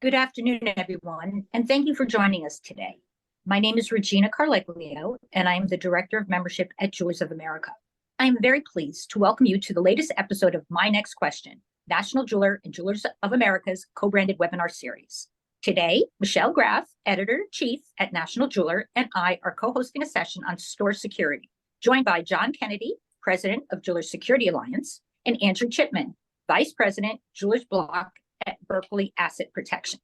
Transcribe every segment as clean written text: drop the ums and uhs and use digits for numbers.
Good afternoon, everyone, and thank you for joining us today. My name is Regina Carleglio, and I am the Director of Membership at Jewelers of America. I am very pleased to welcome you to the latest episode of My Next Question, National Jeweler and Jewelers of America's co-branded webinar series. Today, Michelle Graff, Editor-in-Chief at National Jeweler, and I are co-hosting a session on store security, joined by John Kennedy, President of Jewelers Security Alliance, and Andrew Chipman, Vice President, Jewelers Block at Berkley Asset Protection.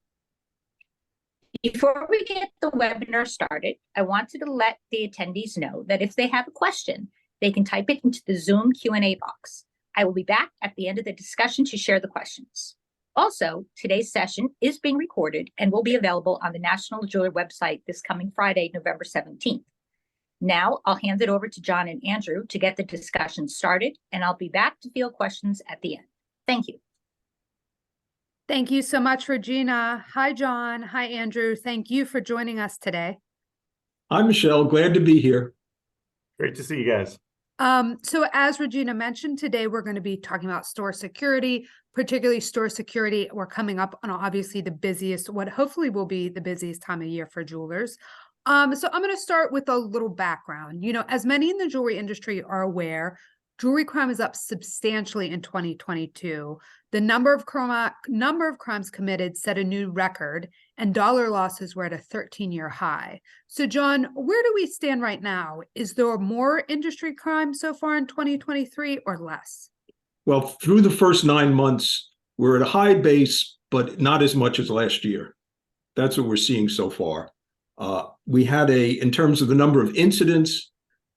Before we get the webinar started, I wanted to let the attendees know that if they have a question, they can type it into the Zoom Q&A box. I will be back at the end of the discussion to share the questions. Also, today's session is being recorded and will be available on the National Jeweler website this coming Friday, November 17th. Now, I'll hand it over to John and Andrew to get the discussion started, and I'll be back to field questions at the end. Thank you. Thank you so much, Regina. Hi, John. Hi, Andrew. Thank you for joining us today. Hi, Michelle. Glad to be here. Great to see you guys. So as Regina mentioned, today we're going to be talking about store security, particularly store security. We're coming up on obviously the busiest, what hopefully will be the busiest time of year for jewelers. So I'm going to start with a little background. You know, as many in the jewelry industry are aware, jewelry crime is up substantially in 2022. The number of crimes committed set a new record, and dollar losses were at a 13-year high. So, John, where do we stand right now? Is there more industry crime so far in 2023 or less? Well, through the first 9 months, we're at a high base, but not as much as last year. That's what we're seeing so far. We had in terms of the number of incidents,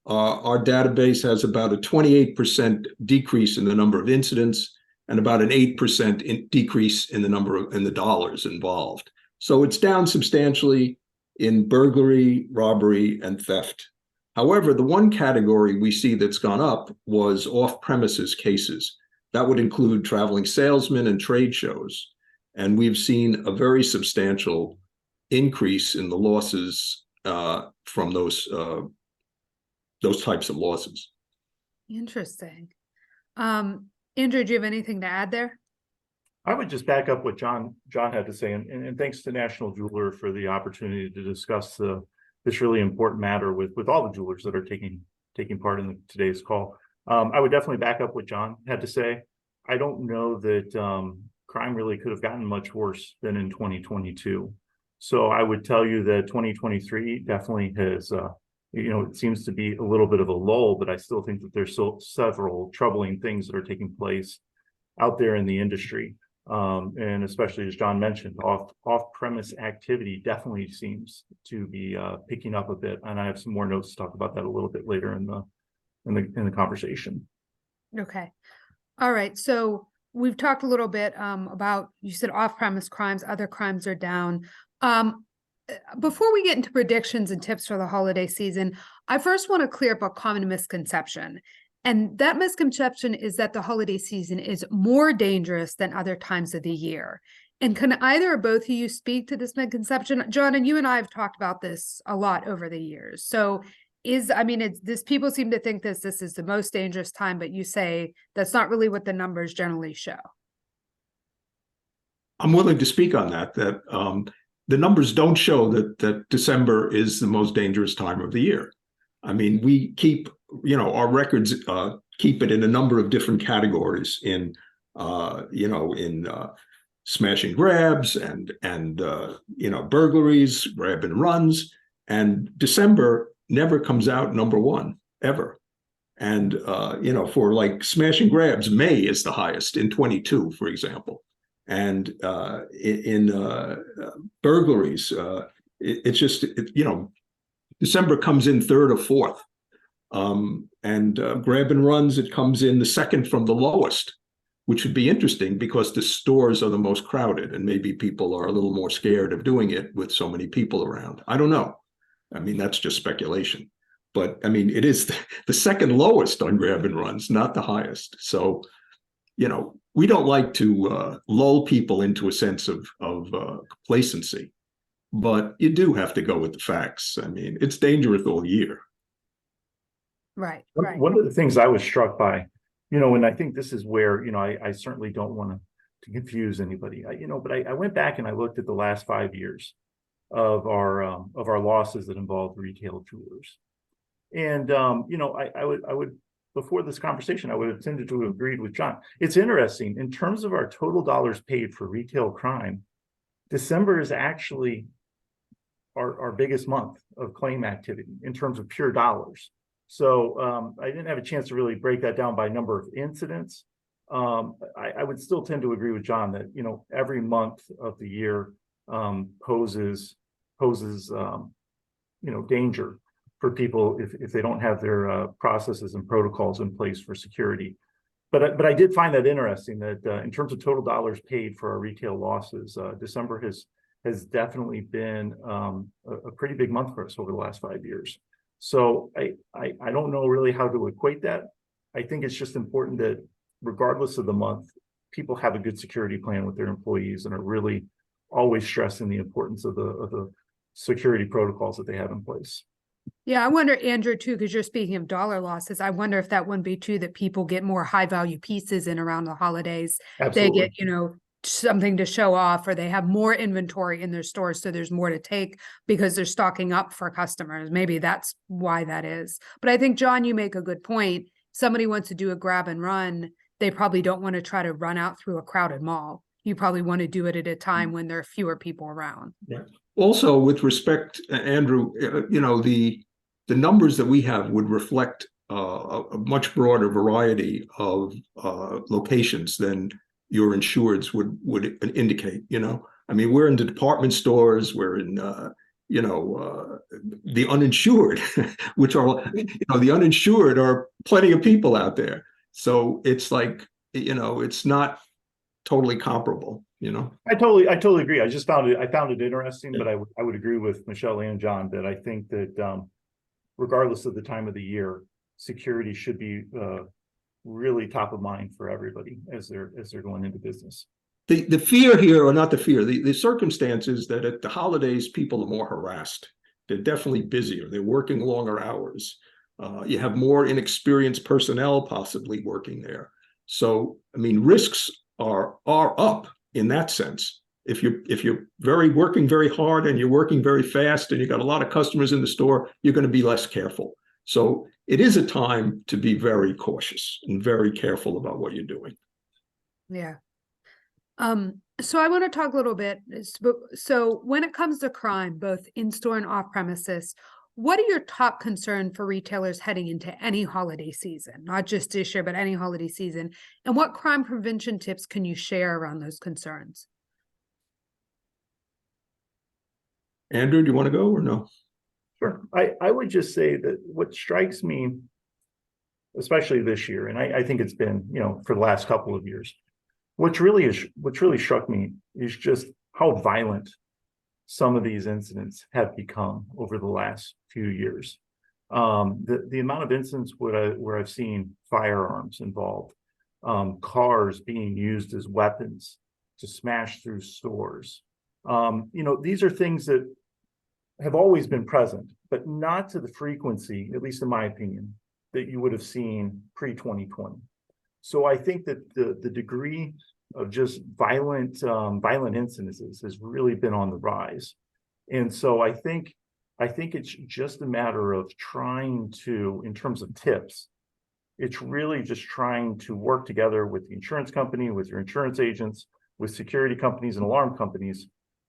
our database has about a 28% decrease in the number of incidents and about an 8% decrease in the dollars involved. So it's down substantially in burglary, robbery, and theft. However, the one category we see that's gone up was off-premises cases. That would include traveling salesmen and trade shows. And we've seen a very substantial increase in the losses from those types of losses. Interesting. Andrew, do you have anything to add there? I would just back up what John had to say, and thanks to National Jeweler for the opportunity to discuss this really important matter with all the jewelers that are taking part in today's call. I would definitely back up what John had to say. I don't know that crime really could have gotten much worse than in 2022. So I would tell you that 2023 definitely has it seems to be a little bit of a lull, but I still think that there's still several troubling things that are taking place out there in the industry. And especially, as John mentioned, off-premise activity definitely seems to be picking up a bit. And I have some more notes to talk about that a little bit later in the conversation. Okay. All right. So we've talked a little bit about, you said off-premise crimes, other crimes are down. Before we get into predictions and tips for the holiday season, I first want to clear up a common misconception. And that misconception is that the holiday season is more dangerous than other times of the year. And can either or both of you speak to this misconception? John, and you and I have talked about this a lot over the years. So people seem to think this is the most dangerous time, but you say that's not really what the numbers generally show. I'm willing to speak on that the numbers don't show that December is the most dangerous time of the year. I mean, we keep, our records keep it in a number of different categories in smash and grabs and burglaries, grab and runs. And December never comes out number one, ever. And, for like smash and grabs, May is the highest in 22, for example. And in burglaries, it's just, December comes in third or fourth. And grab and runs, it comes in the second from the lowest, which would be interesting because the stores are the most crowded and maybe people are a little more scared of doing it with so many people around. I don't know. I mean, that's just speculation. But I mean, it is the second lowest on grab and runs, not the highest. So, we don't like to lull people into a sense of complacency, but you do have to go with the facts. I mean, it's dangerous all year. Right. One of the things I was struck by, and I think this is where, I certainly don't want to confuse anybody. But I went back and I looked at the last 5 years of our losses that involved retail jewelers. And I would before this conversation, I would have tended to have agreed with John. It's interesting in terms of our total dollars paid for retail crime. December is actually our biggest month of claim activity in terms of pure dollars. So I didn't have a chance to really break that down by number of incidents. I would still tend to agree with John that every month of the year poses danger for people if they don't have their processes and protocols in place for security. But I did find that interesting that in terms of total dollars paid for our retail losses, December has definitely been a pretty big month for us over the last 5 years. So I don't know really how to equate that. I think it's just important that regardless of the month, people have a good security plan with their employees and are really always stressing the importance of the security protocols that they have in place. Yeah, I wonder, Andrew, too, because you're speaking of dollar losses. I wonder if that wouldn't be true that people get more high value pieces in around the holidays. Absolutely. They get, something to show off, or they have more inventory in their stores. So there's more to take because they're stocking up for customers. Maybe that's why that is. But I think, John, you make a good point. Somebody wants to do a grab and run. They probably don't want to try to run out through a crowded mall. You probably want to do it at a time when there are fewer people around. Yeah. Also, with respect, Andrew, the numbers that we have would reflect a much broader variety of locations than your insureds would indicate. I mean, we're in the department stores, we're in the uninsured, which are the uninsured are plenty of people out there. So it's like it's not totally comparable. I totally agree. I found it interesting, but I would agree with Michelle and John that I think that regardless of the time of the year, security should be really top of mind for everybody as they're going into business. The fear here, or not the fear, the circumstances that at the holidays people are more harassed. They're definitely busier. They're working longer hours. You have more inexperienced personnel possibly working there. So, I mean, risks are up in that sense. If you're working very hard and you're working very fast and you got a lot of customers in the store, you're going to be less careful. So it is a time to be very cautious and very careful about what you're doing. Yeah. So I want to talk a little bit. So when it comes to crime, both in-store and off-premises, what are your top concerns for retailers heading into any holiday season, not just this year, but any holiday season? And what crime prevention tips can you share around those concerns? Andrew, do you want to go or no? Sure. I would just say that what strikes me, especially this year, and I think it's been, for the last couple of years, what's really struck me is just how violent some of these incidents have become over the last few years. The amount of incidents where I've seen firearms involved, cars being used as weapons to smash through stores. These are things that have always been present, but not to the frequency, at least in my opinion, that you would have seen pre-2020. So I think that the degree of just violent incidences has really been on the rise. And so I think it's just a matter of trying to, in terms of tips, it's really just trying to work together with the insurance company, with your insurance agents, with security companies and alarm companies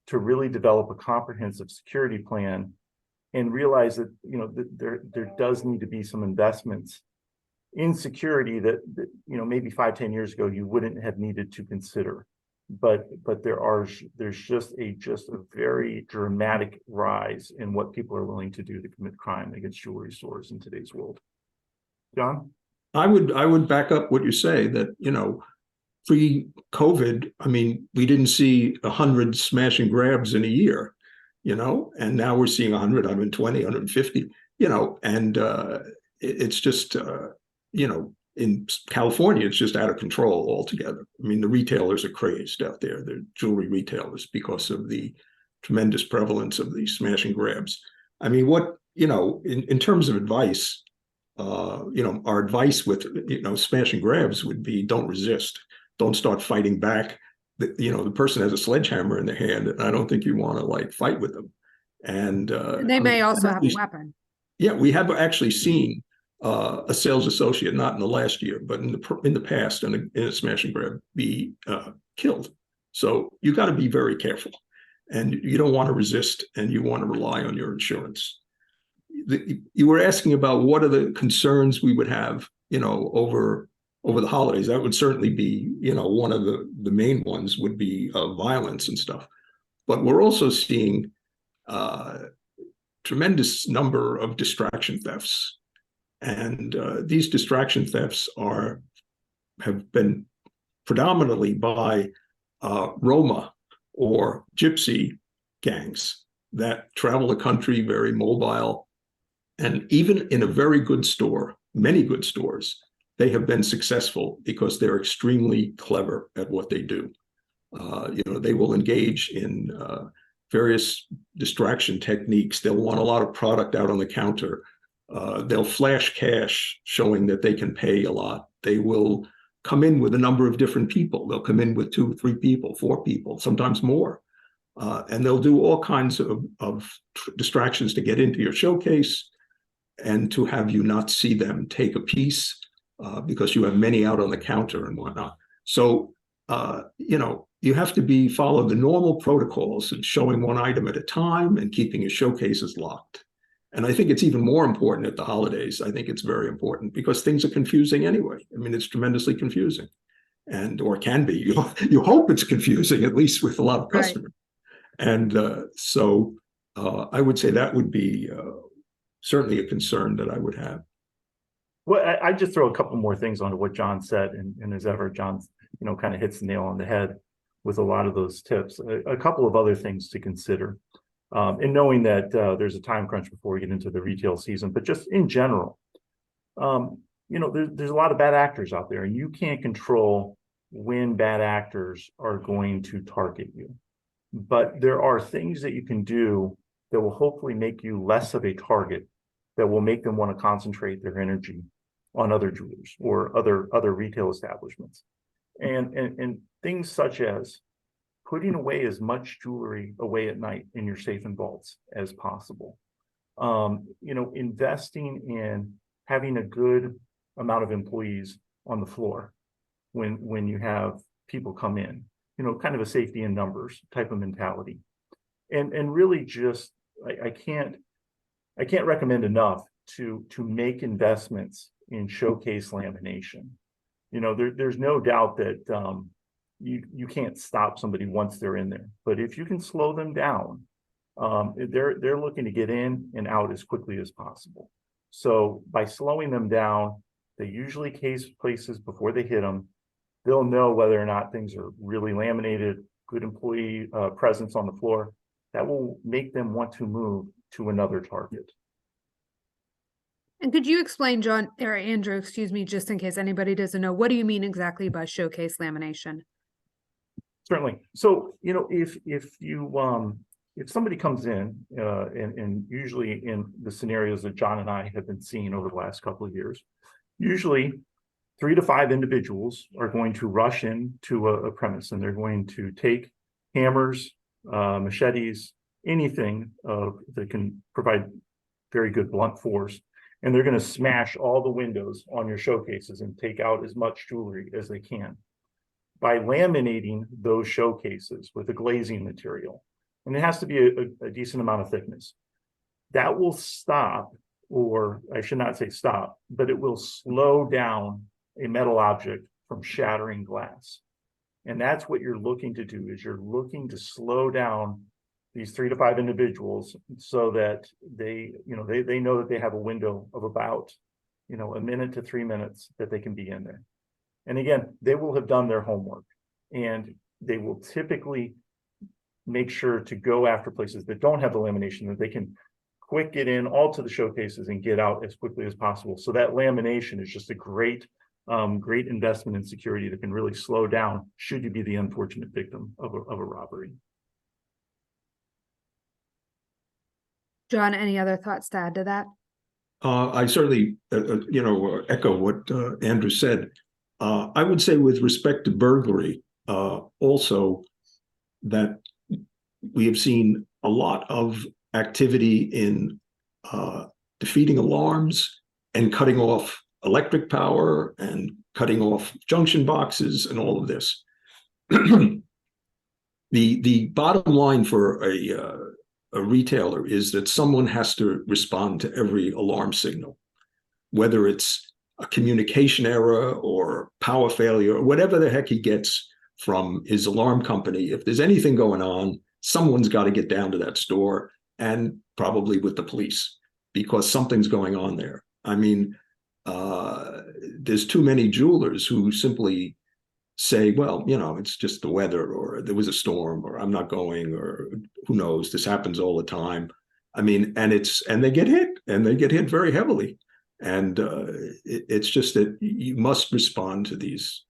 to really develop a comprehensive security plan and realize that, there does need to be some investments in security that maybe 5-10 years ago you wouldn't have needed to consider, but there's just a very dramatic rise in what people are willing to do to commit crime against jewelry stores in today's world. John? I would back up what you say that, pre-COVID, I mean, we didn't see 100 smash and grabs in a year, and now we're seeing 100, 120, 150, and it's just, in California, it's just out of control altogether. I mean, the retailers are crazed out there, the jewelry retailers, because of the tremendous prevalence of these smash and grabs. I mean, in terms of advice, our advice with, smash and grabs would be don't resist. Don't start fighting back. the person has a sledgehammer in their hand, and I don't think you want to like fight with them. And They may also have a weapon. Yeah, we have actually seen a sales associate, not in the last year, but in the past, in a smash and grab, be killed. So you got to be very careful, and you don't want to resist, and you want to rely on your insurance. You were asking about what are the concerns we would have, over the holidays. That would certainly be, one of the main ones would be violence and stuff. But we're also seeing tremendous number of distraction thefts. And these distraction thefts have been predominantly by Roma or gypsy gangs that travel the country very mobile. And even in a very good store, many good stores, they have been successful because they're extremely clever at what they do. They will engage in various distraction techniques. They'll want a lot of product out on the counter. They'll flash cash showing that they can pay a lot. They will come in with a number of different people. They'll come in with 2, 3 people, 4 people, sometimes more. And they'll do all kinds of distractions to get into your showcase and to have you not see them take a piece because you have many out on the counter and whatnot. So, you have to follow the normal protocols and showing one item at a time and keeping your showcases locked. And I think it's even more important at the holidays. I think it's very important because things are confusing anyway. I mean, it's tremendously confusing, or can be. You hope it's confusing, at least with a lot of customers. Right. And so I would say that would be certainly a concern that I would have. Well, I just throw a couple more things onto what John said, and as ever, John, kind of hits the nail on the head with a lot of those tips. A couple of other things to consider. And knowing that there's a time crunch before we get into the retail season, but just in general, there's a lot of bad actors out there, and you can't control when bad actors are going to target you. But there are things that you can do that will hopefully make you less of a target, that will make them want to concentrate their energy on other jewelers or other retail establishments. And things such as putting away as much jewelry away at night in your safe and vaults as possible. Investing in having a good amount of employees on the floor when you have people come in, kind of a safety in numbers type of mentality. And really just, I can't recommend enough to make investments in showcase lamination. There's no doubt that you can't stop somebody once they're in there, but if you can slow them down, they're looking to get in and out as quickly as possible. So by slowing them down, they usually case places before they hit them. They'll know whether or not things are really laminated, good employee presence on the floor. That will make them want to move to another target. And could you explain, John, or Andrew, excuse me, just in case anybody doesn't know, what do you mean exactly by showcase lamination? Certainly. So, if somebody comes in, and usually in the scenarios that John and I have been seeing over the last couple of years, usually 3 to 5 individuals are going to rush into a premise, and they're going to take hammers, machetes, anything that can provide very good blunt force, and they're going to smash all the windows on your showcases and take out as much jewelry as they can. By laminating those showcases with a glazing material, and it has to be a decent amount of thickness, that will stop, or I should not say stop, but it will slow down a metal object from shattering glass. And that's what you're looking to do, is you're looking to slow down these 3 to 5 individuals so that they know that they have a window of about, a minute to 3 minutes that they can be in there. And again, they will have done their homework, and they will typically make sure to go after places that don't have the lamination, that they can quick get in all to the showcases and get out as quickly as possible. So that lamination is just a great investment in security that can really slow down should you be the unfortunate victim of a robbery. John, any other thoughts to add to that? I certainly, echo what Andrew said. I would say with respect to burglary, also that we have seen a lot of activity in defeating alarms and cutting off electric power and cutting off junction boxes and all of this. The bottom line for a retailer is that someone has to respond to every alarm signal, whether it's a communication error or power failure or whatever the heck he gets from his alarm company. If there's anything going on, someone's got to get down to that store, and probably with the police, because something's going on there. I mean, there's too many jewelers who simply say, well, it's just the weather, or there was a storm, or I'm not going, or who knows, this happens all the time. I mean, and they get hit very heavily. And it's just that you must respond to these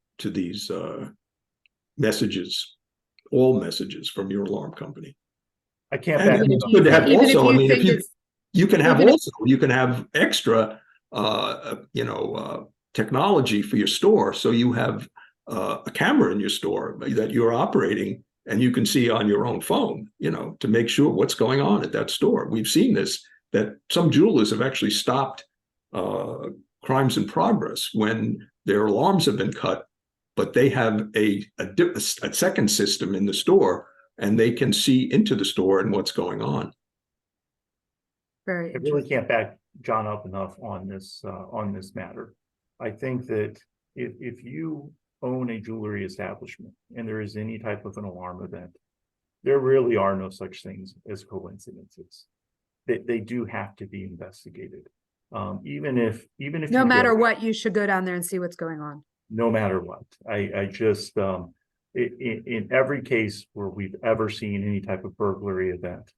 messages, all messages from your alarm company. I can't And back it's up. good to have Even also, I if you mean, think if you can have even if- also, you can have extra, technology for your store. So you have a camera in your store that you're operating, and you can see on your own phone, to make sure what's going on at that store. We've seen this, that some jewelers have actually stopped crimes in progress when their alarms have been cut, but they have a second system in the store, and they can see into the store and what's going on. Very I really can't back John up enough on this matter. I think that if you own a jewelry establishment and there is any type of an alarm event, there really are no such things as coincidences. They do have to be investigated. Even if no matter what, you should go down there and see what's going on. No matter what, I just in every case where we've ever seen any type of burglary event,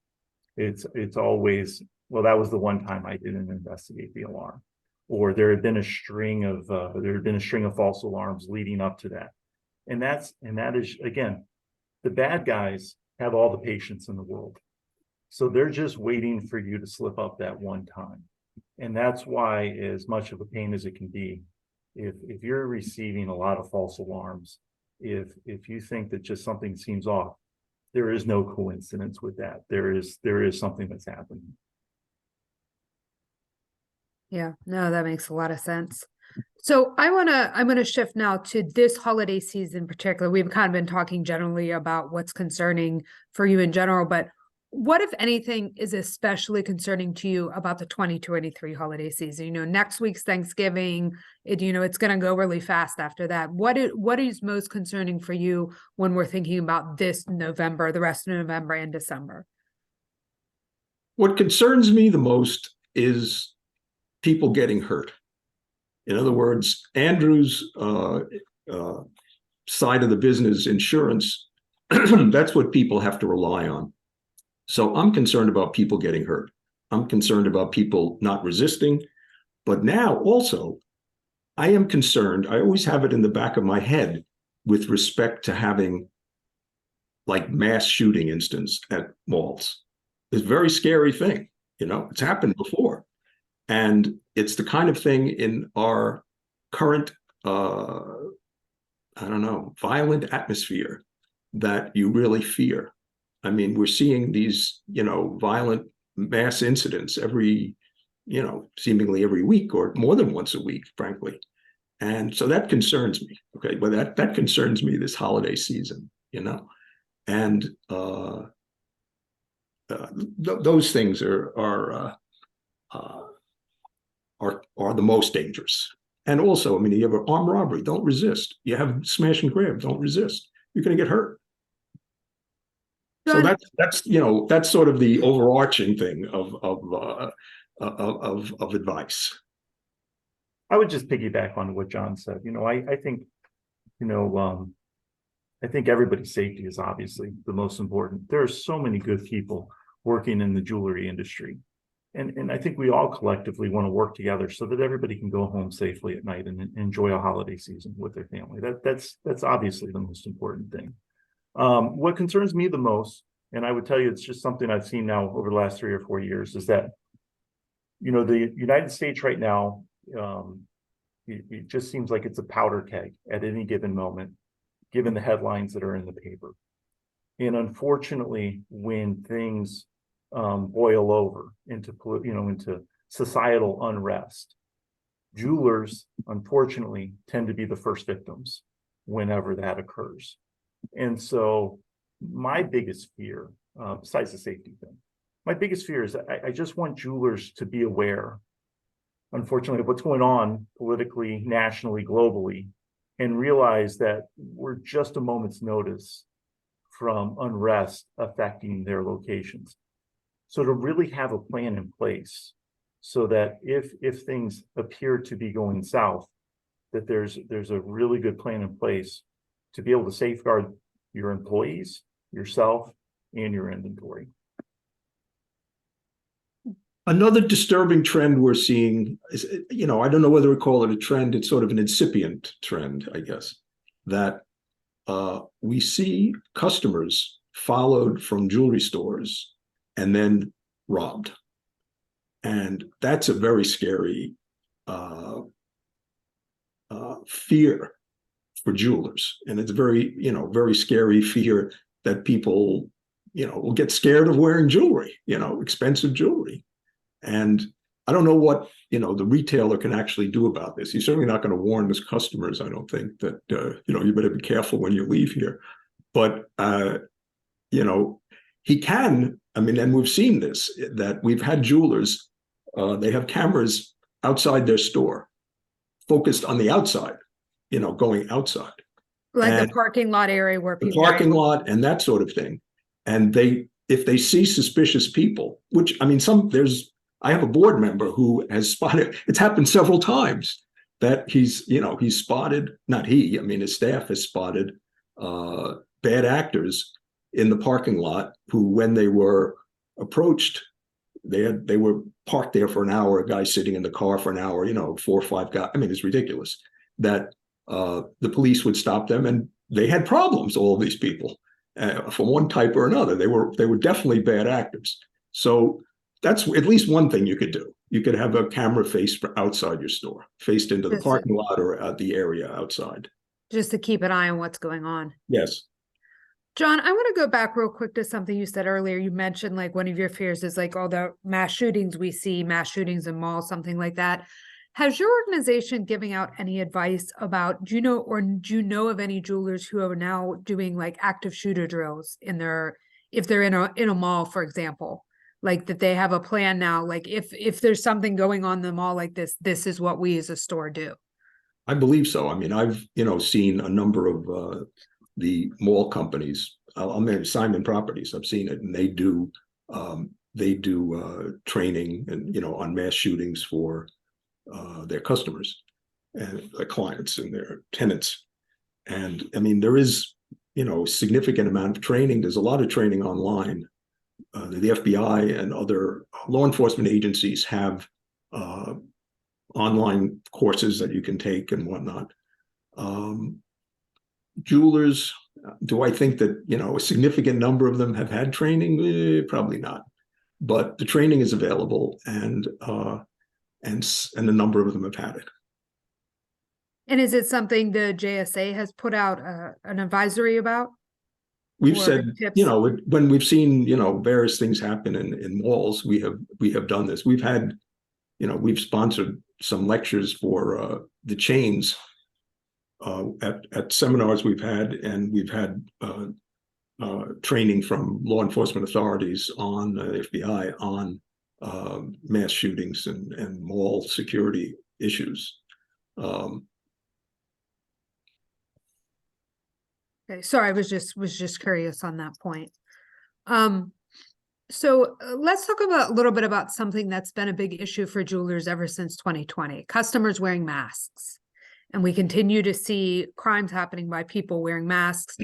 it's always, well, that was the one time I didn't investigate the alarm, or there had been a string of false alarms leading up to that, and that is, again, the bad guys have all the patience in the world, so they're just waiting for you to slip up that one time, and that's why, as much of a pain as it can be, if you're receiving a lot of false alarms, if you think that just something seems off, there is no coincidence with that. There is something that's happening. Yeah, no, that makes a lot of sense. So I'm gonna shift now to this holiday season in particular. We've kind of been talking generally about what's concerning for you in general, but what, if anything, is especially concerning to you about the 2023 holiday season? Next week's Thanksgiving, it's going to go really fast after that. What is most concerning for you when we're thinking about this November, the rest of November and December? What concerns me the most is people getting hurt. In other words, Andrew's side of the business, insurance, that's what people have to rely on. So I'm concerned about people getting hurt. I'm concerned about people not resisting. But now also, I am concerned, I always have it in the back of my head with respect to having like mass shooting incidents at malls. It's a very scary thing. It's happened before. And it's the kind of thing in our current, violent atmosphere that you really fear. I mean, we're seeing these, violent mass incidents seemingly every week, or more than once a week, frankly. And so that concerns me. Okay, well, that concerns me this holiday season, and those things are the most dangerous. And also, I mean, you have an armed robbery, don't resist. You have smash and grab, don't resist. You're going to get hurt. So that's sort of the overarching thing of advice. I would just piggyback on what John said. I think, I think everybody's safety is obviously the most important. There are so many good people working in the jewelry industry. And I think we all collectively want to work together so that everybody can go home safely at night and enjoy a holiday season with their family. That's obviously the most important thing. What concerns me the most, and I would tell you it's just something I've seen now over the last 3 or 4 years, is that, the United States right now, it just seems like it's a powder keg at any given moment, given the headlines that are in the paper. And unfortunately, when things boil over into into societal unrest, jewelers, unfortunately, tend to be the first victims whenever that occurs. And so my biggest fear, besides the safety thing, my biggest fear is I just want jewelers to be aware, unfortunately, of what's going on politically, nationally, globally, and realize that we're just a moment's notice from unrest affecting their locations. So to really have a plan in place so that if things appear to be going south, that there's a really good plan in place to be able to safeguard your employees, yourself, and your inventory. Another disturbing trend we're seeing is, I don't know whether we call it a trend, it's sort of an incipient trend, I guess, that we see customers followed from jewelry stores and then robbed. And that's a very scary fear for jewelers. And it's very, very scary fear that people, will get scared of wearing jewelry, expensive jewelry. And I don't know what, the retailer can actually do about this. He's certainly not going to warn his customers, I don't think, that, you better be careful when you leave here. But, he can, and we've seen this, that we've had jewelers, they have cameras outside their store, focused on the outside, going outside. Like And the parking lot area where the people parking lot and that sort of thing. And if they see suspicious people, which, I have a board member who has spotted, it's happened several times that he's spotted, not he, his staff has spotted bad actors in the parking lot who, when they were approached, they were parked there for an hour, a guy sitting in the car for an hour, 4 or 5 guys. It's ridiculous that the police would stop them, and they had problems, all of these people, from one type or another. They were definitely bad actors. So that's at least one thing you could do. You could have a camera faced outside your store, faced into the parking lot or at the area outside. Just to keep an eye on what's going on. Yes. John, I want to go back real quick to something you said earlier. You mentioned like one of your fears is like all the mass shootings we see, mass shootings in malls, something like that. Has your organization giving out any advice about, do you know of any jewelers who are now doing like active shooter drills if they're in a mall, for example, like that they have a plan now, like if there's something going on in the mall like this is what we as a store do? I believe so. I've, seen a number of the mall companies, Simon Properties, I've seen it, and they do training and, on mass shootings for their customers and their clients and their tenants. And there is, a significant amount of training. There's a lot of training online. The FBI and other law enforcement agencies have online courses that you can take and whatnot. Jewelers, do I think that, a significant number of them have had training? Probably not. But the training is available, and a number of them have had it. And is it something the JSA has put out an advisory about? We've Or said, tips? when we've seen, various things happen in malls, we have done this. We've had, we've sponsored some lectures for the chains at seminars we've had, and we've had training from law enforcement authorities on the FBI on mass shootings and mall security issues. Okay, sorry, I was just curious on that point. So let's talk about a little bit about something that's been a big issue for jewelers ever since 2020, customers wearing masks. And we continue to see crimes happening by people wearing masks.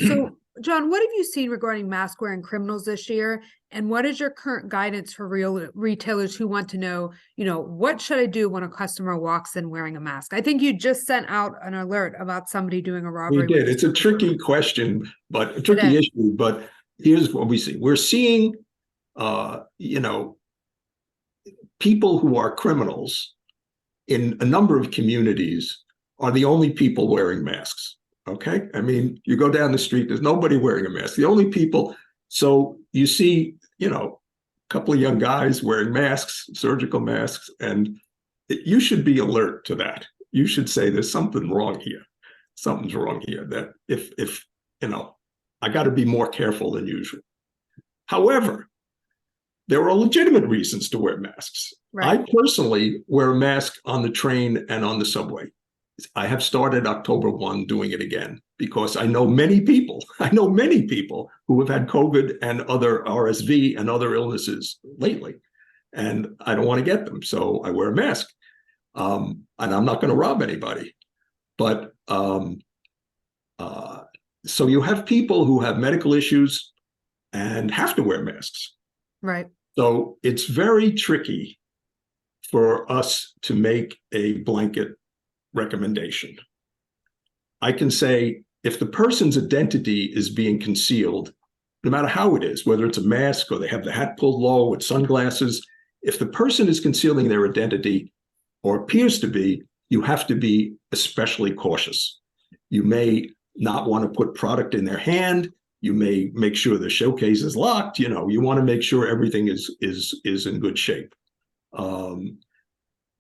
So, John, what have you seen regarding mask wearing criminals this year? And what is your current guidance for real retailers who want to know, what should I do when a customer walks in wearing a mask? I think you just sent out an alert about somebody doing a robbery. We did. It's a tricky question, but a tricky issue. But here's what we see. We're seeing, people who are criminals in a number of communities are the only people wearing masks. Okay. I mean, you go down the street, there's nobody wearing a mask. The only people, so you see, a couple of young guys wearing masks, surgical masks, and you should be alert to that. You should say there's something wrong here. Something's wrong here. That if I got to be more careful than usual. However, there are legitimate reasons to wear masks. Right. I personally wear a mask on the train and on the subway. I have started October 1 doing it again because I know many people who have had COVID and other RSV and other illnesses lately, and I don't want to get them. So I wear a mask. And I'm not going to rob anybody. But so you have people who have medical issues and have to wear masks. Right. So it's very tricky for us to make a blanket recommendation. I can say if the person's identity is being concealed, no matter how it is, whether it's a mask or they have the hat pulled low with sunglasses, if the person is concealing their identity or appears to be, you have to be especially cautious. You may not want to put product in their hand. You may make sure the showcase is locked. You want to make sure everything is in good shape.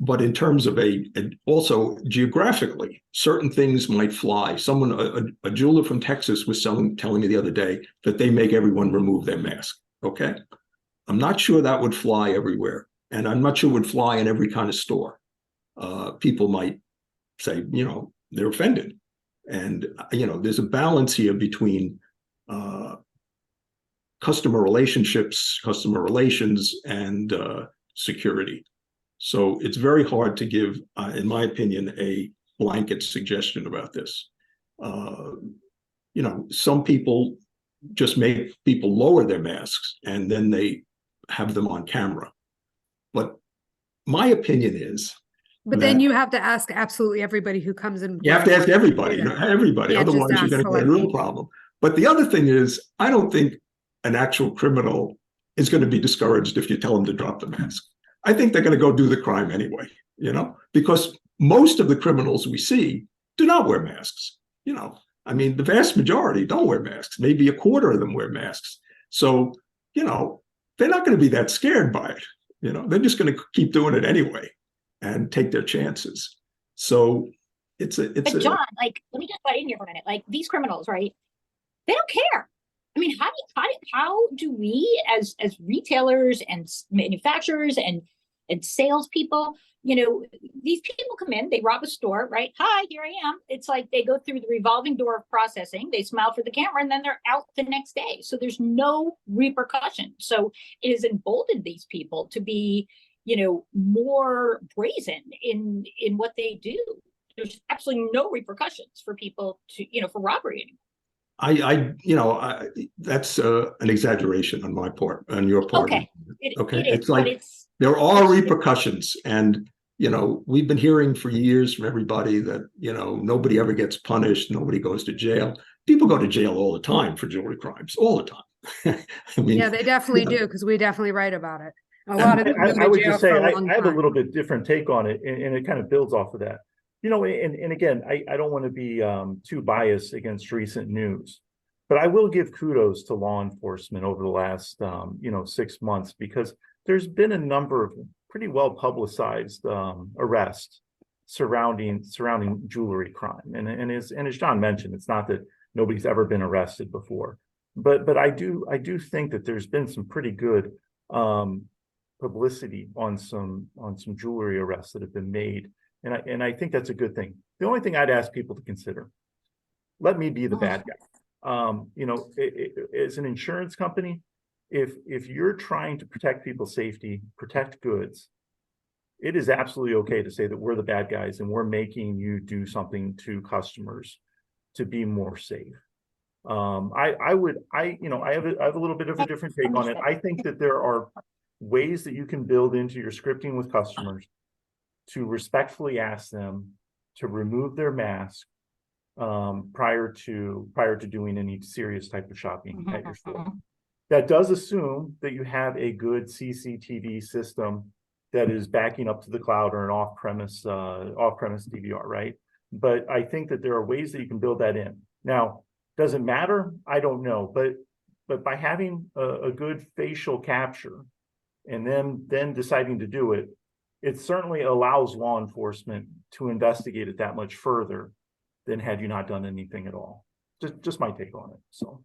But in terms of also geographically, certain things might fly. A jeweler from Texas was telling me the other day that they make everyone remove their mask. Okay. I'm not sure that would fly everywhere. And I'm not sure it would fly in every kind of store. People might say, they're offended. And, there's a balance here between customer relationships, customer relations, and security. So it's very hard to give, in my opinion, a blanket suggestion about this. Some people just make people lower their masks and then they have them on camera. But my opinion is, but then you have to ask absolutely everybody who comes in. You have to ask everybody, Yeah, otherwise you're going to get a real problem. But the other thing is, I don't think an actual criminal is going to be discouraged if you tell them to drop the mask. I think they're going to go do the crime anyway, because most of the criminals we see do not wear masks. The vast majority don't wear masks. Maybe a quarter of them wear masks. So, they're not going to be that scared by it. They're just going to keep doing it anyway and take their chances. So it's John, let me just butt in here for a minute. These criminals, right? They don't care. I mean, how do we as retailers and manufacturers and salespeople, these people come in, they rob a store, right? Hi, here I am. It's like they go through the revolving door of processing, they smile for the camera, and then they're out the next day. So there's no repercussion. So it has emboldened these people to be, more brazen in what they do. There's absolutely no repercussions for people for robbery anymore. That's an exaggeration on my part, on your part. Okay. It's like there are repercussions, and we've been hearing for years from everybody that nobody ever gets punished, nobody goes to jail. People go to jail all the time for jewelry crimes, all the time. Yeah, they definitely do, because we definitely write about it. A lot of people I would just say I have a little bit different take on it, and it kind of builds off of that. And again, I don't want to be too biased against recent news, but I will give kudos to law enforcement over the last 6 months, because there's been a number of pretty well publicized arrests surrounding jewelry crime. And as John mentioned, it's not that nobody's ever been arrested before, but I do think that there's been some pretty good publicity on some jewelry arrests that have been made. And I think that's a good thing. The only thing I'd ask people to consider, let me be the bad guy. As an insurance company, if you're trying to protect people's safety, protect goods, it is absolutely okay to say that we're the bad guys and we're making you do something to customers to be more safe. I have a little bit of a different take on it. I think that there are ways that you can build into your scripting with customers to respectfully ask them to remove their mask prior to doing any serious type of shopping at your store. That does assume that you have a good CCTV system that is backing up to the cloud or an off-premise DVR, right? But I think that there are ways that you can build that in. Now, does it matter? I don't know, but by having a good facial capture and then deciding to do it, it certainly allows law enforcement to investigate it that much further than had you not done anything at all. Just my take on it. So,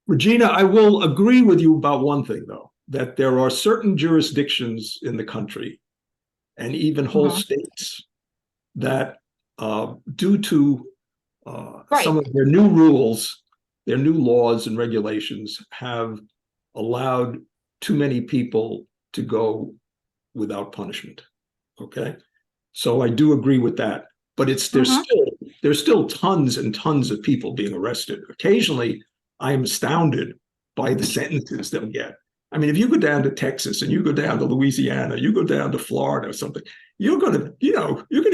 Regina, I will agree with you about one thing, though, that there are certain jurisdictions in the country and even whole states that, due to some of their new rules, their new laws and regulations, have allowed too many people to go without punishment. Okay, so I do agree with that, but there's still tons and tons of people being arrested. Occasionally, I am astounded by the sentences they'll get. I mean, if you go down to Texas and you go down to Louisiana, you go down to Florida or something, you're gonna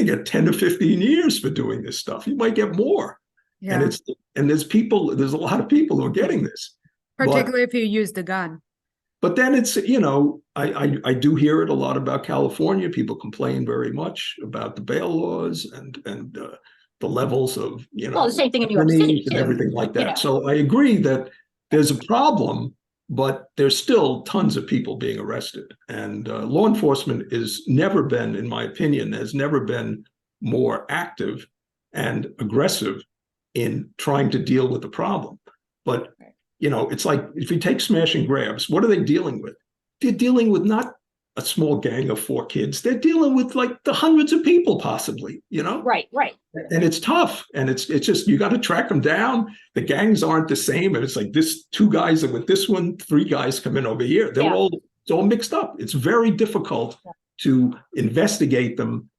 get 10 to 15 years for doing this stuff. You might get more. Yeah. And there's a lot of people who are getting this. Particularly if you use the gun. But then it's, I do hear it a lot about California. People complain very much about the bail laws and the levels of, Well, the same thing in New York City and too. everything like that. So I agree that there's a problem, but there's still tons of people being arrested. And law enforcement in my opinion, has never been more active and aggressive in trying to deal with the problem. But it's like, if you take smash and grabs, what are they dealing with? They're dealing with not a small gang of 4 kids. They're dealing with like the hundreds of people possibly, Right. And it's tough. And it's just, you got to track them down. The gangs aren't the same. And it's like 2 guys are with this one, 3 guys come in over here. It's all mixed up. It's very difficult to investigate them.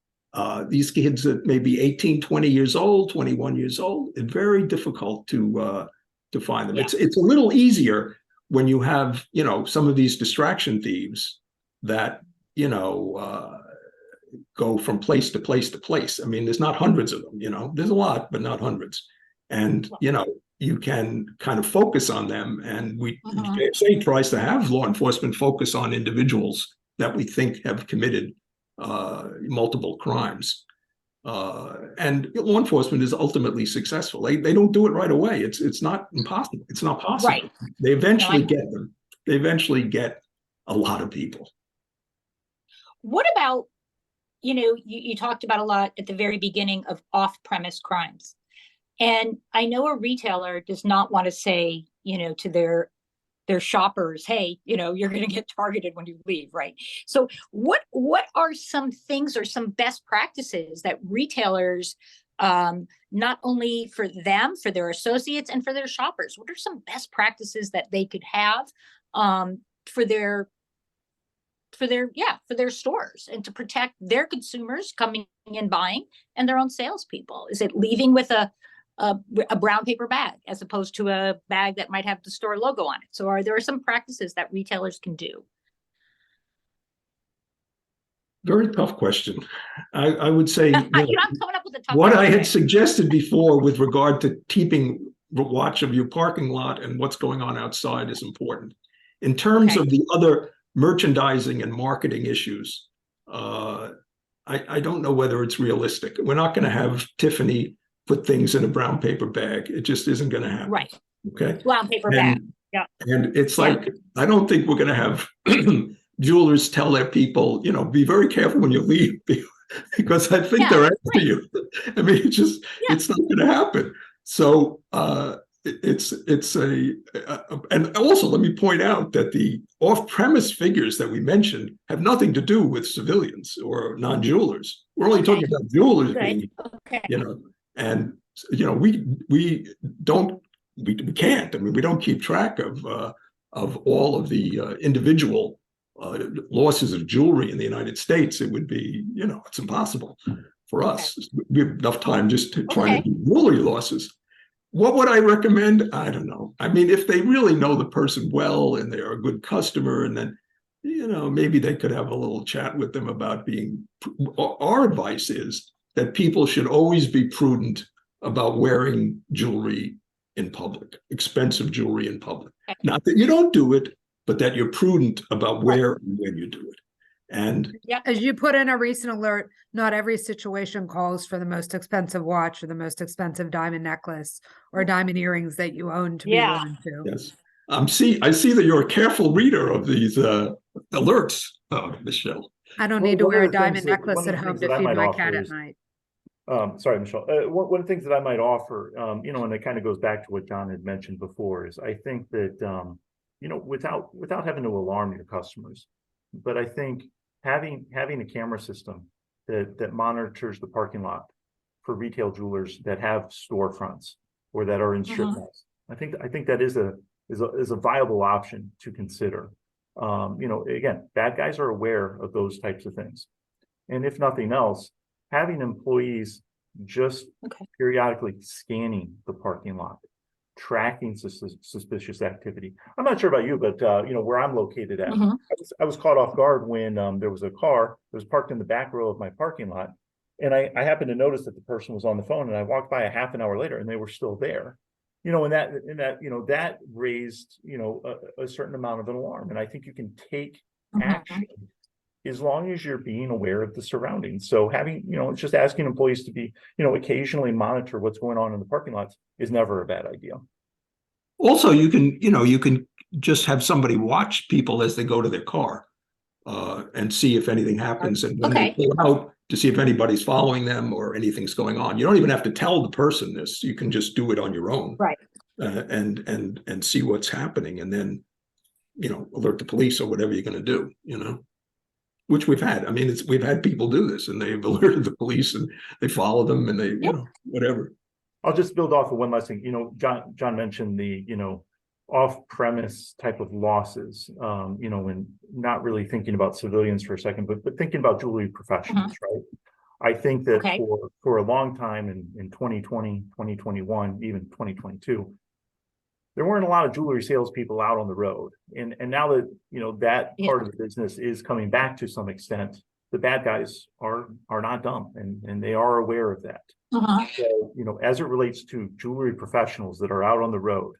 These kids that may be 18, 20 years old, 21 years old, it's very difficult to find them. It's a little easier when you have, some of these distraction thieves that, go from place to place to place. I mean, there's not hundreds of them, there's a lot, but not hundreds. And, you can kind of focus on them. And JSA tries to have law enforcement focus on individuals that we think have committed multiple crimes. And law enforcement is ultimately successful. They don't do it right away. It's not impossible. It's not possible. Right. They eventually get them. They eventually get a lot of people. What about, you talked about a lot at the very beginning of off-premise crimes. And I know a retailer does not want to say, to their shoppers, hey, you're going to get targeted when you leave, right? So what are some things or some best practices that retailers, not only for them, for their associates and for their shoppers, what are some best practices that they could have for their stores and to protect their consumers coming in buying and their own salespeople? Is it leaving with a brown paper bag as opposed to a bag that might have the store logo on it? So are there some practices that retailers can do? Very tough question. I would say I'm coming up with a tough what question. I had suggested before with regard to keeping watch of your parking lot and what's going on outside is important. In terms of the other merchandising and marketing issues, I don't know whether it's realistic. We're not going to have Tiffany put things in a brown paper bag. It just isn't going to happen. Right. Okay. Brown paper bag. Yeah. And it's like, I don't think we're going to have jewelers tell their people, be very careful when you leave, because I think they're after you. I mean, it's not going to happen. So and also let me point out that the off-premise figures that we mentioned have nothing to do with civilians or non-jewelers. We're only talking about jewelers being, and we can't. I mean, we don't keep track of all of the individual losses of jewelry in the United States. It would be, it's impossible for us. We have enough time just to try to do jewelry losses. What would I recommend? I don't know. I mean, if they really know the person well and they're a good customer, and then, maybe they could have a little chat with them about being. Our advice is that people should always be prudent about wearing jewelry in public, expensive jewelry in public. Not that you don't do it, but that you're prudent about where and when you do it. And As you put in a recent alert, not every situation calls for the most expensive watch or the most expensive diamond necklace or diamond earrings that you own to be Yeah. worn to. yes, I see that you're a careful reader of these alerts, Michelle. I don't Well, need to one wear of a the things diamond that- necklace one of at the home things to that I feed might my offer cat at is- night. Sorry, Michelle. One of the things that I might offer, and it kind of goes back to what John had mentioned before, is I think that, without having to alarm your customers, but I think having a camera system that monitors the parking lot for retail jewelers that have storefronts or that are in strip malls, I think that is a viable option to consider. Again, bad guys are aware of those types of things, and if nothing else, having employees just periodically scanning the parking lot, tracking suspicious activity. I'm not sure about you, but where I'm located at, I was caught off guard when there was a car that was parked in the back row of my parking lot, and I happened to notice that the person was on the phone, and I walked by a half an hour later, and they were still there. And that raised a certain amount of an alarm, and I think you can take action as long as you're being aware of the surroundings. So it's just asking employees to be, occasionally monitor what's going on in the parking lots is never a bad idea. Also, you can just have somebody watch people as they go to their car and see if anything happens, and when they pull out, to see if anybody's following them or anything's going on. You don't even have to tell the person this. You can just do it on your own, Right. And see what's happening, and then alert the police or whatever you're going to do. Which we've had. I mean, we've had people do this, and they've alerted the police, and they follow them, and they whatever. I'll just build off of one last thing. John mentioned the off-premise type of losses, and not really thinking about civilians for a second, but thinking about jewelry professionals, right? I think that for a long time in 2020, 2021, even 2022, there weren't a lot of jewelry salespeople out on the road. And now that, that part of the business is coming back to some extent, the bad guys are not dumb, and they are aware of that. So, as it relates to jewelry professionals that are out on the road,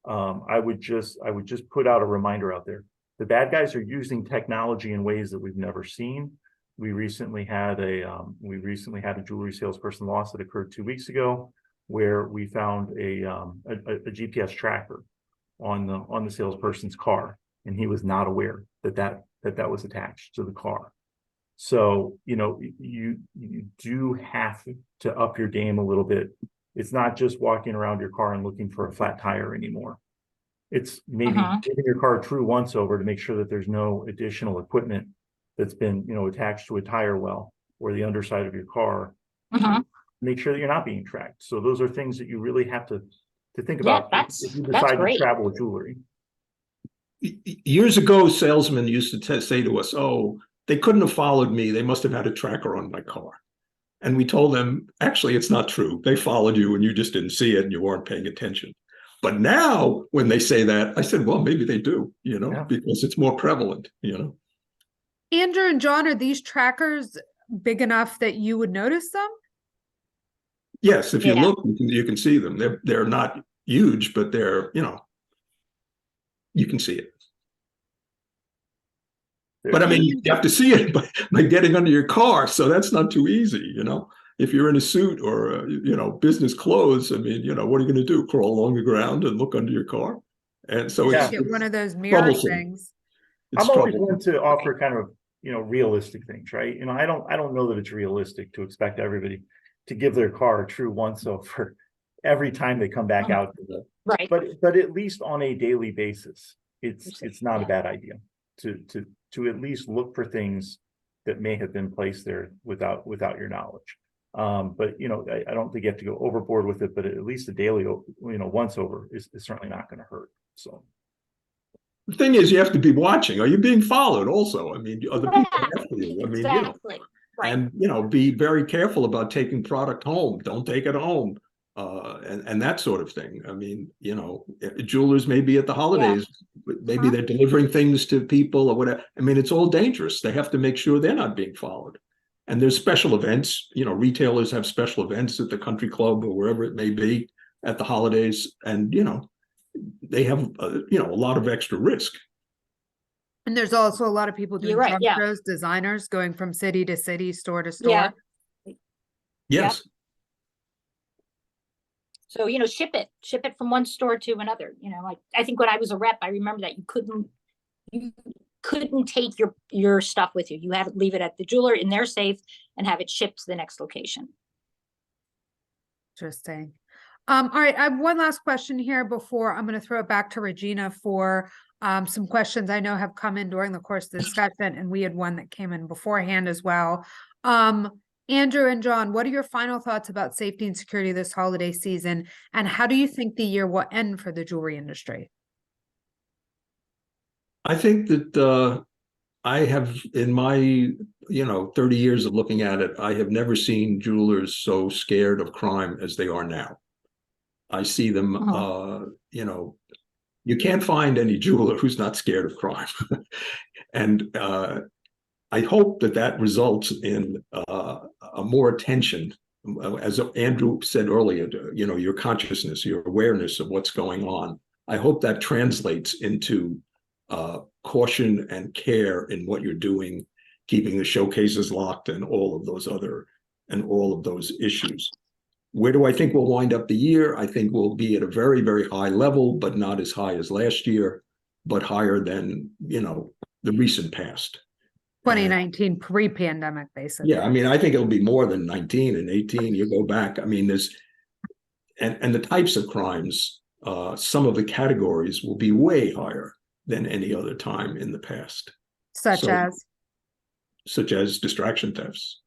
I would just put out a reminder out there. The bad guys are using technology in ways that we've never seen. We recently had a jewelry salesperson loss that occurred 2 weeks ago, where we found a GPS tracker on the salesperson's car, and he was not aware that was attached to the car. So you do have to up your game a little bit. It's not just walking around your car and looking for a flat tire anymore. It's maybe giving your car a true once over to make sure that there's no additional equipment that's been attached to a tire well or the underside of your car. Make sure that you're not being tracked. So those are things that you really have to think about if you decide to travel with jewelry. Years ago, salesmen used to say to us, "Oh, they couldn't have followed me. They must have had a tracker on my car." And we told them, actually, it's not true. They followed you and you just didn't see it and you weren't paying attention. But now when they say that, I said, well, maybe they do, because it's more prevalent, Andrew and John, are these trackers big enough that you would notice them? Yes, if you look, you can see them. They're not huge, but they're, you can see it. But I mean, you have to see it by getting under your car. So that's not too easy, If you're in a suit or, business clothes, I mean, what are you going to do? Crawl along the ground and look under your car? And so Get one of those mirror things. I'm always going to offer kind of, realistic things, right? I don't know that it's realistic to expect everybody to give their car a true once over every time they come back out. Right. But at least on a daily basis, it's not a bad idea to at least look for things that may have been placed there without your knowledge. But I don't think you have to go overboard with it, but at least a daily once over is certainly not going to hurt. So the thing is, you have to be watching. Are you being followed also? I mean, other people after you. I mean, Exactly. Right. And be very careful about taking product home. Don't take it home. And that sort of thing. I mean, jewelers may be at the holidays, but maybe they're delivering things to people or whatever. I mean, it's all dangerous. They have to make sure they're not being followed. And there's special events, retailers have special events at the country club or wherever it may be at the holidays. And, they have, a lot of extra risk. And there's also a lot of people doing You're right, trunk yeah. shows, designers going from city to city, store to Yeah. store. Yes. So, ship it from one store to another, like, I think when I was a rep, I remember that you couldn't take your stuff with you. You had to leave it at the jeweler in their safe and have it shipped to the next location. Interesting. All right, I have one last question here before I'm going to throw it back to Regina for some questions I know have come in during the course of the discussion, and we had one that came in beforehand as well. Andrew and John, what are your final thoughts about safety and security this holiday season, and how do you think the year will end for the jewelry industry? I think that I have, in my 30 years of looking at it, I have never seen jewelers so scared of crime as they are now. I see them, you can't find any jeweler who's not scared of crime. And I hope that results in a more attention, as Andrew said earlier, your consciousness, your awareness of what's going on. I hope that translates into caution and care in what you're doing, keeping the showcases locked and all of those issues. Where do I think we'll wind up the year? I think we'll be at a very, very high level, but not as high as last year, but higher than, the recent past. 2019 pre-pandemic, basically. Yeah, I mean, I think it'll be more than 19 and 18. You go back, I mean, and the types of crimes, some of the categories will be way higher than any other time in the past. Such as distraction thefts,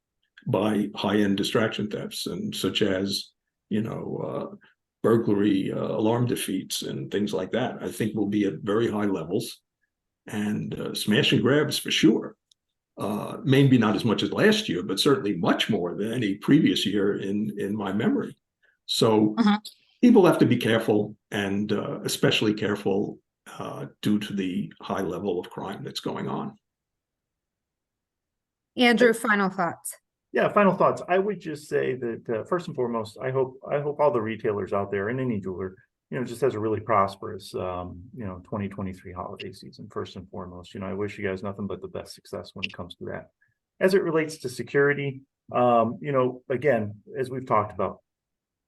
by high-end distraction thefts, and such as, burglary, alarm defeats, and things like that. I think we'll be at very high levels, and smash and grabs for sure. Maybe not as much as last year, but certainly much more than any previous year in my memory. So people have to be careful, and especially careful due to the high level of crime that's going on. Andrew, final thoughts. Yeah, final thoughts. I would just say that first and foremost, I hope all the retailers out there and any jeweler, just has a really prosperous, 2023 holiday season. First and foremost, I wish you guys nothing but the best success when it comes to that. As it relates to security, again, as we've talked about,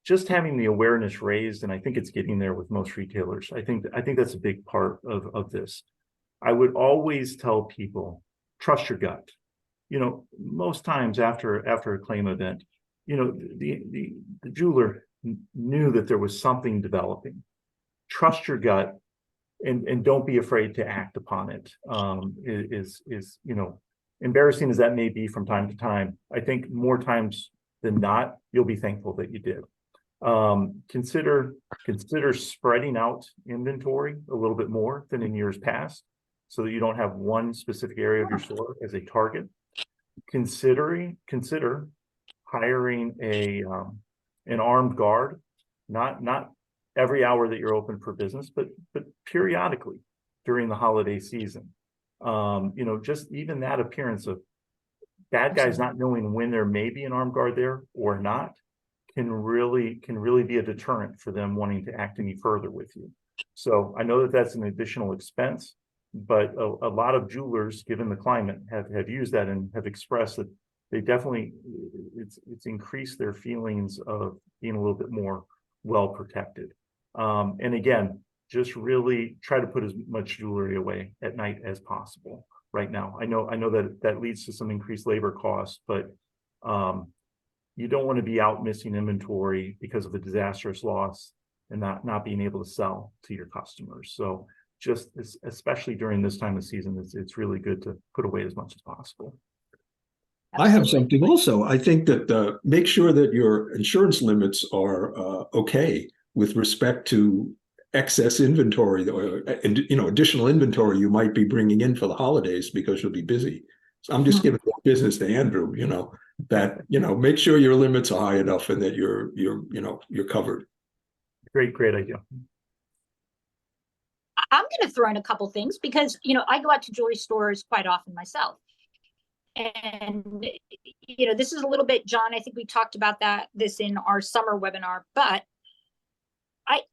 just having the awareness raised, and I think it's getting there with most retailers. I think that's a big part of this. I would always tell people, trust your gut. Most times after a claim event, the jeweler knew that there was something developing. Trust your gut, and don't be afraid to act upon it. Is embarrassing as that may be from time to time, I think more times than not, you'll be thankful that you did. Consider spreading out inventory a little bit more than in years past, so that you don't have one specific area of your store as a target. Consider hiring an armed guard, not every hour that you're open for business, but periodically during the holiday season. Just even that appearance of bad guys not knowing when there may be an armed guard there or not can really be a deterrent for them wanting to act any further with you. So I know that that's an additional expense, but a lot of jewelers, given the climate, have used that and have expressed that they definitely, it's increased their feelings of being a little bit more well protected. And again, just really try to put as much jewelry away at night as possible right now. I know that leads to some increased labor costs, but you don't want to be out missing inventory because of a disastrous loss and not being able to sell to your customers. So just especially during this time of season, it's really good to put away as much as possible. I have something also. I think that make sure that your insurance limits are okay with respect to excess inventory or additional inventory you might be bringing in for the holidays because you'll be busy. So I'm just giving that business to Andrew. Make sure your limits are high enough and that you're covered. Great idea. I'm going to throw in a couple things because, I go out to jewelry stores quite often myself. And, this is a little bit, John, I think we talked about this in our summer webinar, but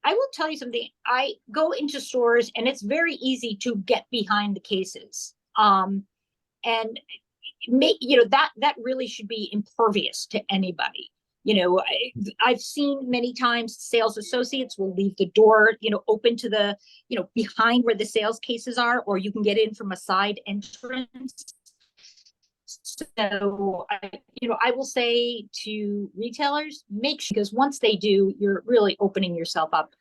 I will tell you something. I go into stores and it's very easy to get behind the cases. And make, that really should be impervious to anybody. I've seen many times sales associates will leave the door, open to the, behind where the sales cases are, or you can get in from a side entrance. So, I will say to retailers, make sure, because once they do, you're really opening yourself up,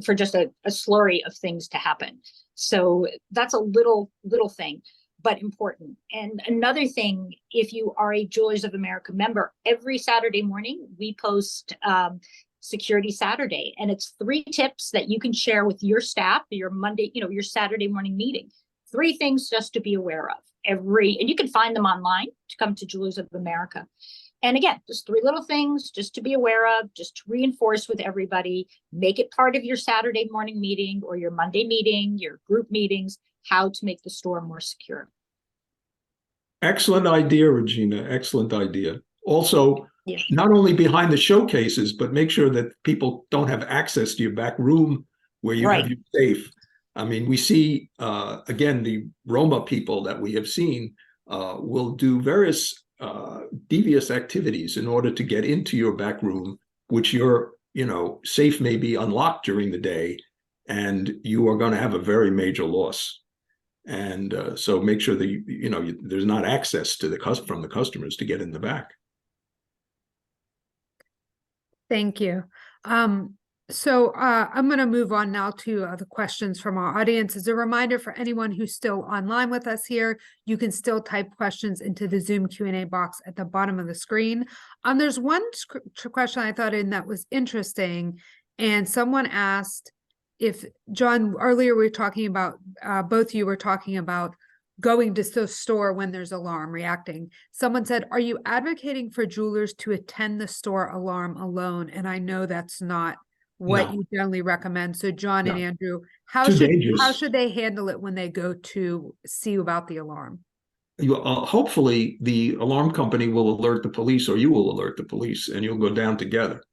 for just a slurry of things to happen. So that's a little thing, but important. And another thing, if you are a Jewelers of America member, every Saturday morning we post Security Saturday, and it's 3 tips that you can share with your staff, your Monday, your Saturday morning meeting. 3 things just to be aware of and you can find them online to come to Jewelers of America. And again, just 3 little things just to be aware of, just to reinforce with everybody, make it part of your Saturday morning meeting or your Monday meeting, your group meetings, how to make the store more secure. Excellent idea, Regina. Excellent idea. Also, Yeah. not only behind the showcases, but make sure that people don't have access to your back room where you have your safe. I mean, we see, again, the Roma people that we have seen will do various devious activities in order to get into your back room, which your safe may be unlocked during the day, and you are going to have a very major loss. And so make sure that there's not access to from the customers to get in the back. Thank you. So I'm going to move on now to the questions from our audience. As a reminder for anyone who's still online with us here, you can still type questions into the Zoom Q&A box at the bottom of the screen. There's one question I thought in that was interesting, and someone asked if, John, earlier we were talking about, both of you were talking about going to the store when there's alarm, reacting. Someone said, are you advocating for jewelers to attend the store alarm alone? And I know that's not what you generally recommend. So John and Andrew, how should they handle it when they go to see about the alarm? Hopefully the alarm company will alert the police, or you will alert the police, and you'll go down together,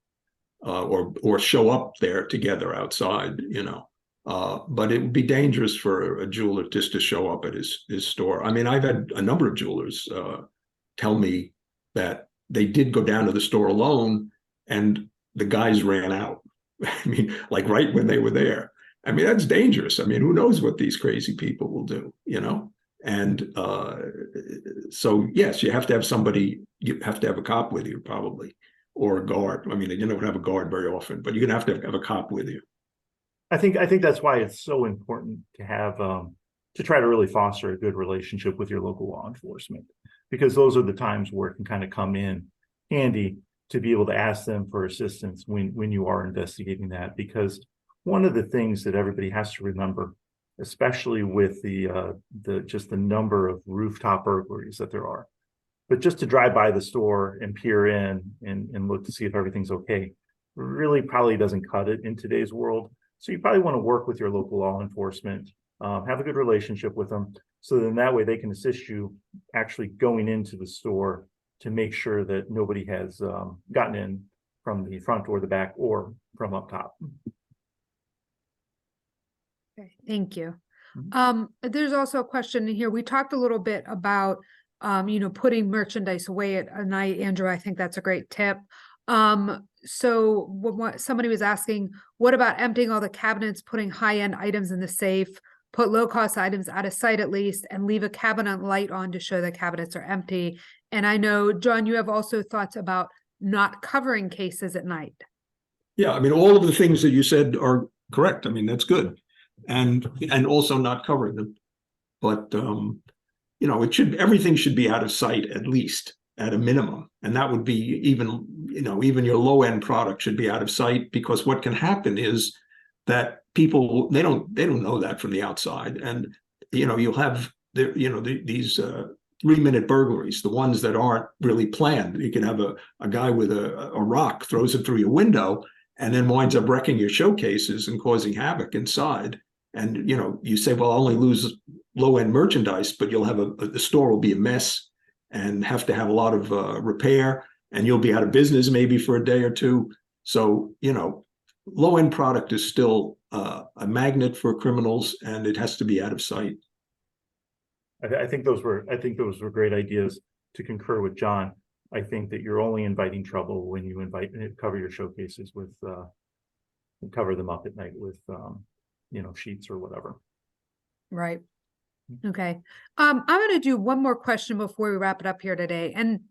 or show up there together outside, but it would be dangerous for a jeweler just to show up at his store. I mean, I've had a number of jewelers tell me that they did go down to the store alone and the guys ran out. I mean, like right when they were there. I mean, that's dangerous. I mean, who knows what these crazy people will do, And so, yes, you have to have somebody, you have to have a cop with you probably, or a guard. I mean, you don't have a guard very often, but you're going to have a cop with you. I think that's why it's so important to have to try to really foster a good relationship with your local law enforcement, because those are the times where it can kind of come in handy to be able to ask them for assistance when you are investigating that. Because one of the things that everybody has to remember, especially with the number of rooftop burglaries that there are, but just to drive by the store and peer in and look to see if everything's okay, really probably doesn't cut it in today's world. So you probably want to work with your local law enforcement, have a good relationship with them, so then that way they can assist you actually going into the store to make sure that nobody has gotten in from the front or the back or from up top. Okay, thank you. There's also a question in here. We talked a little bit about, putting merchandise away at night. Andrew, I think that's a great tip. So what somebody was asking, what about emptying all the cabinets, putting high-end items in the safe, put low-cost items out of sight at least, and leave a cabinet light on to show the cabinets are empty? And I know, John, you have also thoughts about not covering cases at night. Yeah, I mean, all of the things that you said are correct. I mean, that's good. And also not covering them. But, everything should be out of sight at least, at a minimum. And that would be even your low-end product should be out of sight, because what can happen is that people, they don't know that from the outside. And, you'll have these 3-minute burglaries, the ones that aren't really planned. You can have a guy with a rock, throws it through your window, and then winds up wrecking your showcases and causing havoc inside. And, you say, well, I'll only lose low-end merchandise, but you'll have the store will be a mess and have to have a lot of repair, and you'll be out of business maybe for a day or two. So, low-end product is still a magnet for criminals, and it has to be out of sight. I think those were great ideas. To concur with John, I think that you're only inviting trouble when you cover your showcases with cover them up at night with sheets or whatever. Right. Okay. I'm going to do one more question before we wrap it up here today. And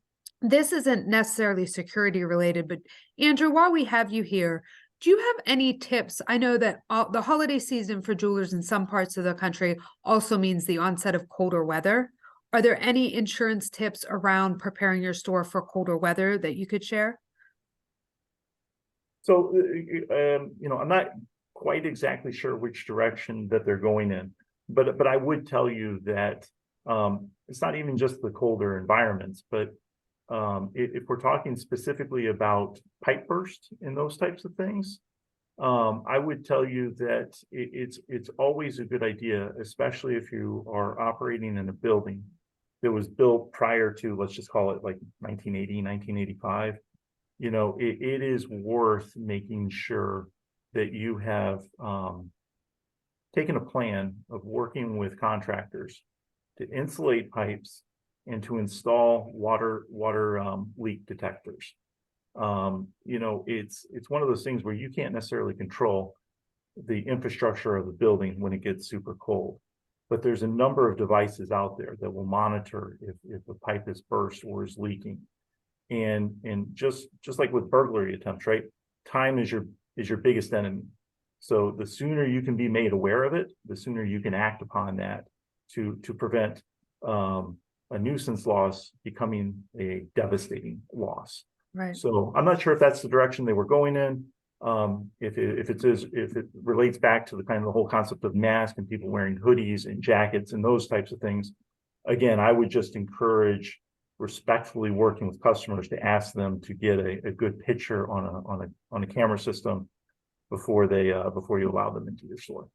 this isn't necessarily security related, but Andrew, while we have you here, do you have any tips? I know that the holiday season for jewelers in some parts of the country also means the onset of colder weather. Are there any insurance tips around preparing your store for colder weather that you could share? So, I'm not quite exactly sure which direction that they're going in, but I would tell you that it's not even just the colder environments, but if we're talking specifically about pipe burst and those types of things, I would tell you that it's always a good idea, especially if you are operating in a building that was built prior to, let's just call it like 1980, 1985. It is worth making sure that you have taken a plan of working with contractors to insulate pipes and to install water leak detectors. It's one of those things where you can't necessarily control the infrastructure of the building when it gets super cold, but there's a number of devices out there that will monitor if a pipe is burst or is leaking. And just like with burglary attempts, right? Time is your biggest enemy. So the sooner you can be made aware of it, the sooner you can act upon that to prevent a nuisance loss becoming a devastating loss. Right. So I'm not sure if that's the direction they were going in. If it relates back to the whole concept of mask and people wearing hoodies and jackets and those types of things, again, I would just encourage respectfully working with customers to ask them to get a good picture on a camera system before you allow them into your store.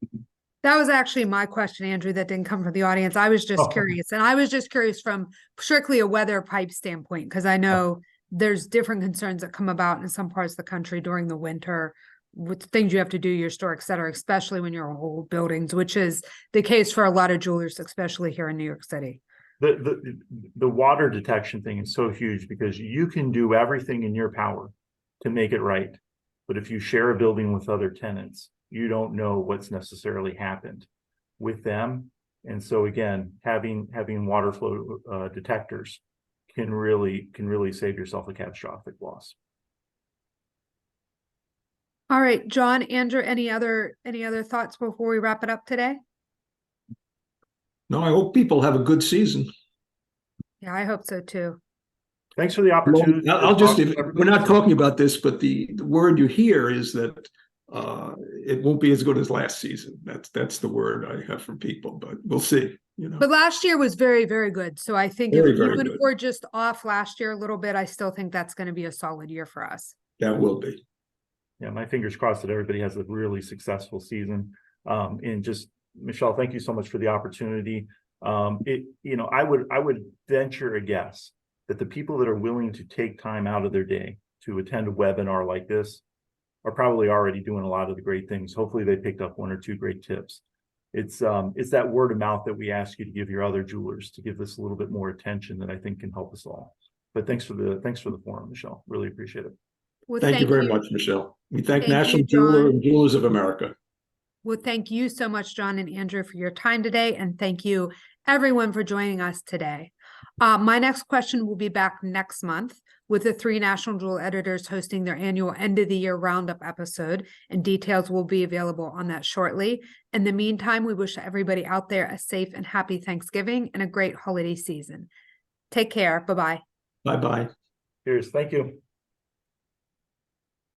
That was actually my question, Andrew, that didn't come from the audience. I was just curious. And I was just curious from strictly a weather pipe standpoint, because I know there's different concerns that come about in some parts of the country during the winter with things you have to do your store, et cetera, especially when you're in old buildings, which is the case for a lot of jewelers, especially here in New York City. The water detection thing is so huge because you can do everything in your power to make it right. But if you share a building with other tenants, you don't know what's necessarily happened with them. And so again, having water flow detectors can really save yourself a catastrophic loss. All right, John, Andrew, any other thoughts before we wrap it up today? No, I hope people have a good season. Yeah, I hope so too. Thanks for the opportunity. We're not talking about this, but the word you hear is that it won't be as good as last season. That's the word I have from people, but we'll see. But last year was very, very good. So I think Very, even if good. we're just off last year a little bit, I still think that's going to be a solid year for us. That will be. Yeah, my fingers crossed that everybody has a really successful season. And just Michelle, thank you so much for the opportunity. I would venture a guess that the people that are willing to take time out of their day to attend a webinar like this are probably already doing a lot of the great things. Hopefully they picked up one or two great tips. It's that word of mouth that we ask you to give your other jewelers to give this a little bit more attention that I think can help us all. But thanks for the forum, Michelle. Really appreciate it. Well, thank you very much, Michelle. We thank National you, Jeweler and Jewelers of America. Well, thank you so much, John and Andrew, for your time today. And thank you, everyone, for joining us today. My next question will be back next month with the 3 national jewel editors hosting their annual end of the year roundup episode, and details will be available on that shortly. In the meantime, we wish everybody out there a safe and happy Thanksgiving and a great holiday season. Take care. Bye-bye. Bye-bye. Cheers. Thank you.